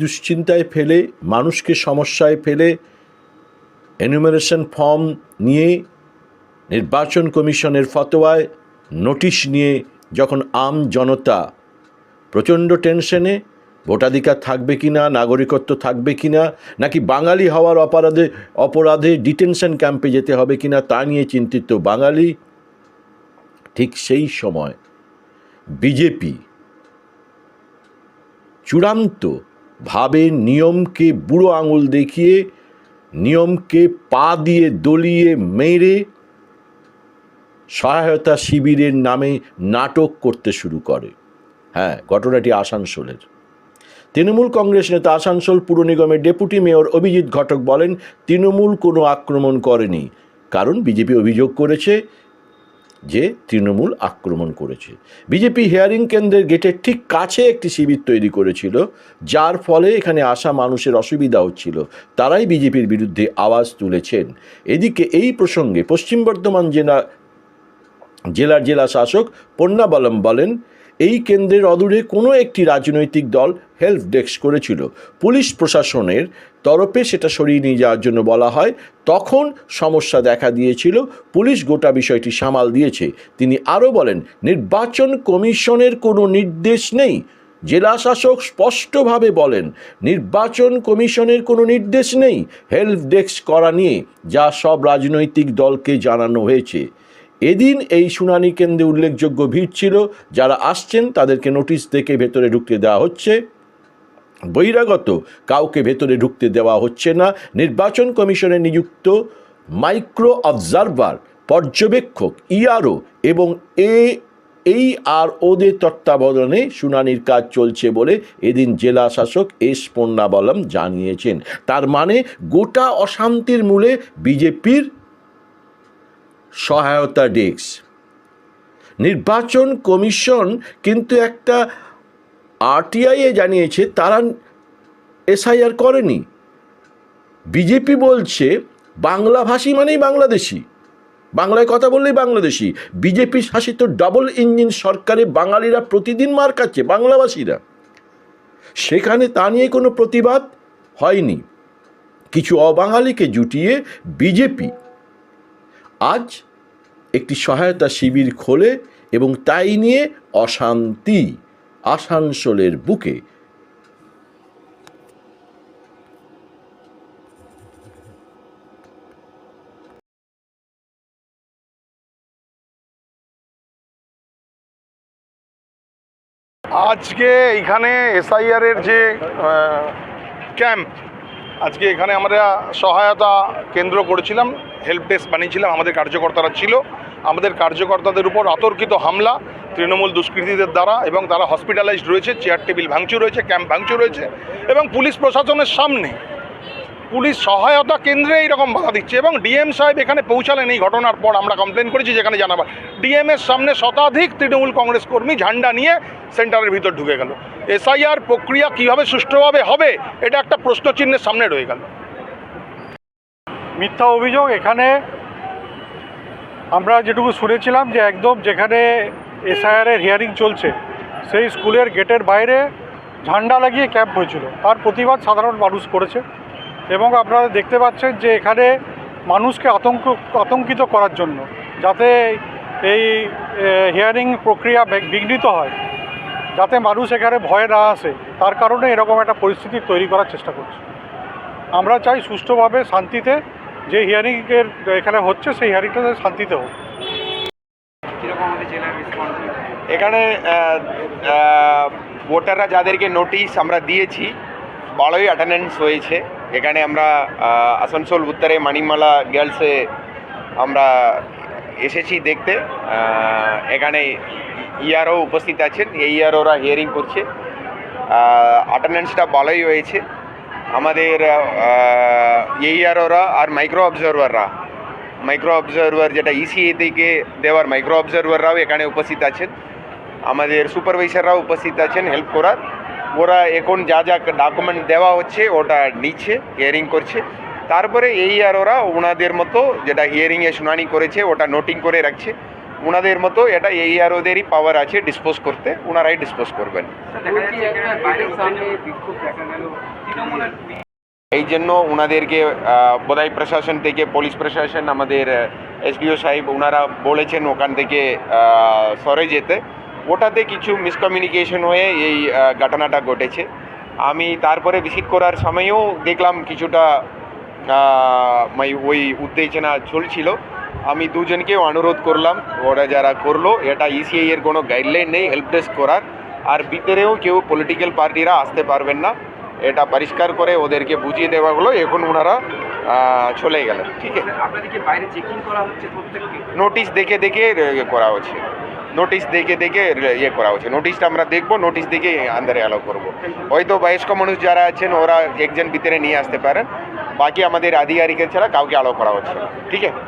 দুশ্চিন্তায় ফেলে, মানুষকে সমস্যায় ফেলে এনুমারেশন ফর্ম নিয়ে নির্বাচন কমিশনের ফতোয়ায় নোটিশ নিয়ে যখন আম জনতা প্রচণ্ড টেনশনে, ভোটাধিকার থাকবে কি না, নাগরিকত্ব থাকবে কি না, নাকি বাঙালি হওয়ার অপরাধে ডিটেনশন ক্যাম্পে যেতে হবে কি না তা নিয়ে চিন্তিত বাঙালি, ঠিক সেই সময় বিজেপি চূড়ান্তভাবে নিয়মকে বুড়ো আঙুল দেখিয়ে, নিয়মকে পা দিয়ে দলিয়ে মেরে সহায়তা শিবিরের নামে নাটক করতে শুরু করে। হ্যাঁ, ঘটনাটি আসানসোলের। তৃণমূল কংগ্রেস নেতা আসানসোল পুর নিগমের ডেপুটি মেয়র অভিজিৎ ঘটক বলেন, তৃণমূল কোনো আক্রমণ করেনি, কারণ বিজেপি অভিযোগ করেছে যে তৃণমূল আক্রমণ করেছে। বিজেপি হিয়ারিং কেন্দ্রের গেটের ঠিক কাছে একটি শিবির তৈরি করেছিল, যার ফলে এখানে আসা মানুষের অসুবিধা হচ্ছিল, তারাই বিজেপির বিরুদ্ধে আওয়াজ তুলেছেন। এদিকে এই প্রসঙ্গে পশ্চিম বর্ধমান জেলার জেলা শাসক পন্নাবলম বলেন, এই কেন্দ্রের অদূরে কোনো একটি রাজনৈতিক দল হেল্প ডেস্ক করেছিল, পুলিশ প্রশাসনের তরফে সেটা সরিয়ে নিয়ে যাওয়ার জন্য বলা হয়, তখন সমস্যা দেখা দিয়েছিল, পুলিশ গোটা বিষয়টি সামাল দিয়েছে। তিনি আরও বলেন, নির্বাচন কমিশনের কোনো নির্দেশ নেই। জেলা শাসক স্পষ্টভাবে বলেন, নির্বাচন কমিশনের কোনো নির্দেশ নেই হেল্প ডেস্ক করা নিয়ে, যা সব রাজনৈতিক দলকে জানানো হয়েছে। এদিন এই শুনানি কেন্দ্রে উল্লেখযোগ্য ভিড় ছিল, যারা আসছেন তাদেরকে নোটিশ দেখে ভেতরে ঢুকতে দেওয়া হচ্ছে, বহিরাগত কাউকে ভেতরে ঢুকতে দেওয়া হচ্ছে না। নির্বাচন কমিশনে নিযুক্ত মাইক্রো অবজারভার, পর্যবেক্ষক, ইআরও এবং AROদের তত্ত্বাবধানে শুনানির কাজ চলছে বলে এদিন জেলা শাসক এস পন্নাবলম জানিয়েছেন। তার মানে গোটা অশান্তির মূলে বিজেপির সহায়তা ডেস্ক। নির্বাচন কমিশন কিন্তু একটা আরটিআইয়ে জানিয়েছে তারা এসআইআর করেনি। বিজেপি বলছে বাংলাভাষী মানেই বাংলাদেশি, বাংলায় কথা বললেই বাংলাদেশি। বিজেপি শাসিত ডবল ইঞ্জিন সরকারে বাঙালিরা প্রতিদিন মার খাচ্ছে, বাংলাভাষীরা, সেখানে তা নিয়ে কোনো প্রতিবাদ হয়নি। কিছু অবাঙালিকে জুটিয়ে বিজেপি আজ একটি সহায়তা শিবির খোলে এবং তাই নিয়ে অশান্তি আসানসোলের বুকে। আজকে এইখানে এসআইআরের যে ক্যাম্প, আজকে এখানে আমরা সহায়তা কেন্দ্র করেছিলাম, হেল্প ডেস্ক বানিয়েছিলাম, আমাদের কার্যকর্তারা ছিল। আমাদের কার্যকর্তাদের উপর অতর্কিত হামলা তৃণমূল দুষ্কৃতীদের দ্বারা, এবং তারা হসপিটালাইজড রয়েছে, চেয়ার টেবিল ভাঙচুর রয়েছে, ক্যাম্প ভাঙচুর রয়েছে, এবং পুলিশ প্রশাসনের সামনে পুলিশ সহায়তা কেন্দ্রে এইরকম বাধা দিচ্ছে। এবং ডিএম সাহেব এখানে পৌঁছালেন এই ঘটনার পর, আমরা কমপ্লেন করেছি যেখানে জানাবার, ডিএমের সামনে শতাধিক তৃণমূল কংগ্রেস কর্মী ঝান্ডা নিয়ে সেন্টারের ভিতর ঢুকে গেল। এসআইআর প্রক্রিয়া কীভাবে সুষ্ঠুভাবে হবে এটা একটা প্রশ্নচিহ্নের সামনে রয়ে গেল। মিথ্যা অভিযোগ। এখানে আমরা যেটুকু শুনেছিলাম যে একদম যেখানে এসআইআরের হিয়ারিং চলছে সেই স্কুলের গেটের বাইরে ঝান্ডা লাগিয়ে ক্যাম্প হয়েছিল, তার প্রতিবাদ সাধারণ মানুষ করেছে। এবং আপনারা দেখতে পাচ্ছেন যে এখানে মানুষকে আতঙ্কিত করার জন্য, যাতে এই হিয়ারিং প্রক্রিয়া বিঘ্নিত হয়, যাতে মানুষ এখানে ভয় না আসে, তার কারণে এরকম একটা পরিস্থিতি তৈরি করার চেষ্টা করছে। আমরা চাই সুষ্ঠুভাবে শান্তিতে যে হিয়ারিংয়ের এখানে হচ্ছে সেই হিয়ারিংটা শান্তিতে হোক। এখানে ভোটাররা যাদেরকে নোটিশ আমরা দিয়েছি, ভালোই অ্যাটেন্ডেন্স হয়েছে। এখানে আমরা আসানসোল উত্তরে মানিকমালা গার্লসে আমরা এসেছি দেখতে। এখানে ইআরও উপস্থিত আছেন, এই ইআরওরা হিয়ারিং করছে, অ্যাটেন্ডেন্সটা ভালোই হয়েছে। আমাদের ইআরওরা আর মাইক্রো অবজারভার যেটা ইসিএ থেকে দেওয়ার মাইক্রো অবজারভাররাও এখানে উপস্থিত আছেন। আমাদের সুপারভাইজাররাও উপস্থিত আছেন হেল্প করার। ওরা এখন যা যা ডকুমেন্ট দেওয়া হচ্ছে ওটা নিচ্ছে, হিয়ারিং করছে। তারপরে এই আর ওরা ওনাদের মতো যেটা হিয়ারিংয়ে শুনানি করেছে ওটা নোটিং করে রাখছে, ওনাদের মতো এটা এই আর ওদেরই পাওয়ার আছে ডিসপোজ করতে, ওনারাই ডিসপোজ করবেন। এই জন্য ওনাদেরকে বোধহয় প্রশাসন থেকে পুলিশ প্রশাসন আমাদের এসডিও সাহেব ওনারা বলেছেন ওখান থেকে সরে যেতে, ওটাতে কিছু মিসকমিউনিকেশন হয়ে এই ঘটনাটা ঘটেছে। আমি তারপরে ভিজিট করার সময়ও দেখলাম কিছুটা ওই উত্তেজনা চলছিল। আমি দুজনকেও অনুরোধ করলাম, ওরা যারা করলো এটা ইসিআই এর কোনো গাইডলাইন নেই হেল্প ডেস্ক করার, আর ভিতরেও কেউ পলিটিক্যাল পার্টিরা আসতে পারবেন না, এটা পরিষ্কার করে ওদেরকে বুঝিয়ে দেওয়া হলো। এখন ওনারা চলে গেলেন। ঠিক আছে, আপনাদেরকে বাইরে চেকিং করা হচ্ছে প্রত্যেককে? নোটিশ দেখে দেখে ইয়ে করা হচ্ছে, নোটিশ দেখে দেখে ইয়ে করা হচ্ছে। নোটিশটা আমরা দেখবো, নোটিশ দেখে আন্দারে অ্যালাউ করবো। হয়তো বয়স্ক মানুষ যারা আছেন ওরা একজন ভিতরে নিয়ে আসতে পারেন, বাকি আমাদের আধিকারিকের ছাড়া কাউকে অ্যালাউ করা হচ্ছে না। ঠিক আছে।